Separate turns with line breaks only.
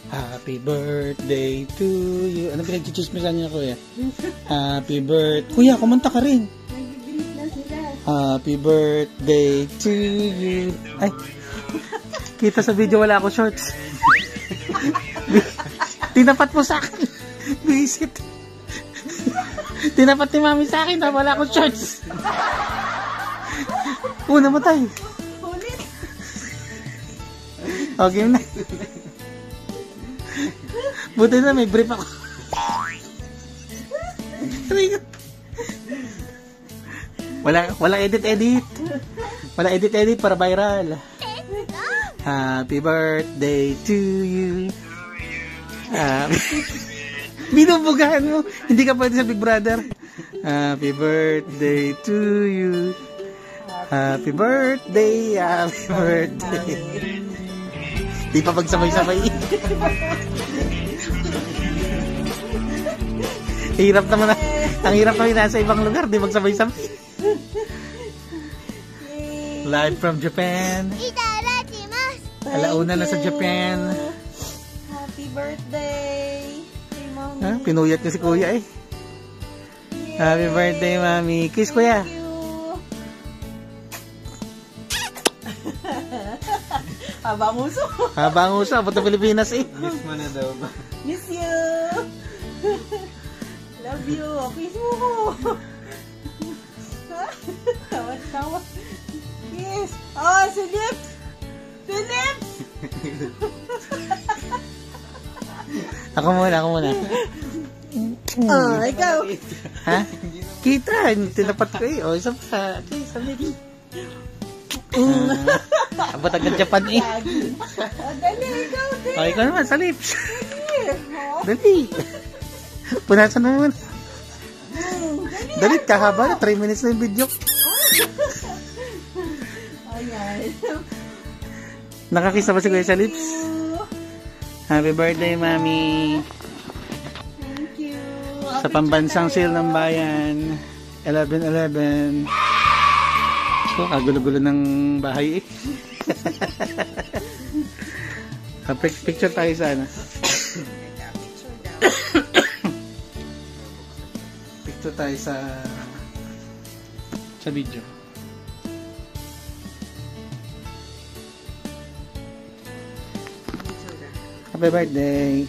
Happy birthday to you. Ano pinag-chismisan niya, kuya? Happy birthday. Kuya, kumanta ka rin.
Nag-greet na sila.
Happy birthday to you. Ay, kita sa video wala ako shorts. Tinapat mo sa akin. Visit. Tinapat ni mami sa akin na wala akong shorts. Namatay.
Ulit.
Okay na. Buti na may brief ako. Wala edit. Wala edit para viral. Happy birthday to you. Binubugahan mo. Hindi ka pwede sa Big Brother. Happy birthday to you. Happy birthday. Happy birthday. Di pa pagsabay-sabay. Hirap naman. Ang hirap naman nasa ibang lugar. Di magsabay-sabay. Live from Japan. Alauna na sa Japan.
Happy birthday. Mommy.
Pinuyat niya si kuya eh. Happy birthday, mami. Kiss kuya.
Habang uso.
Habang uso. Abot na Pilipinas eh.
Miss mo na daw ba?
Miss you. Love you. Kiss mo ko. Tawa. Kiss. Oh, si Lips. Si Lips.
Ako muna.
Oh, ikaw.
Ha? Kita. Tinapat ko eh. O, isa pa. Okay, sabi din. Abot agad Japan eh.
Dali, ikaw din.
O, ikaw naman sa lips. Dali. Punasan mo naman. Dali, kahaba na. 3 minutes na yung video.
Ayan.
Nakakisa ba si kuya sa lips? Happy birthday, mami.
Thank you.
Sa pambansang sale ng bayan. 11/11. So, kagulo-gulo ng bahay eh. Picture tayo sana. Picture tayo sa video. Happy birthday.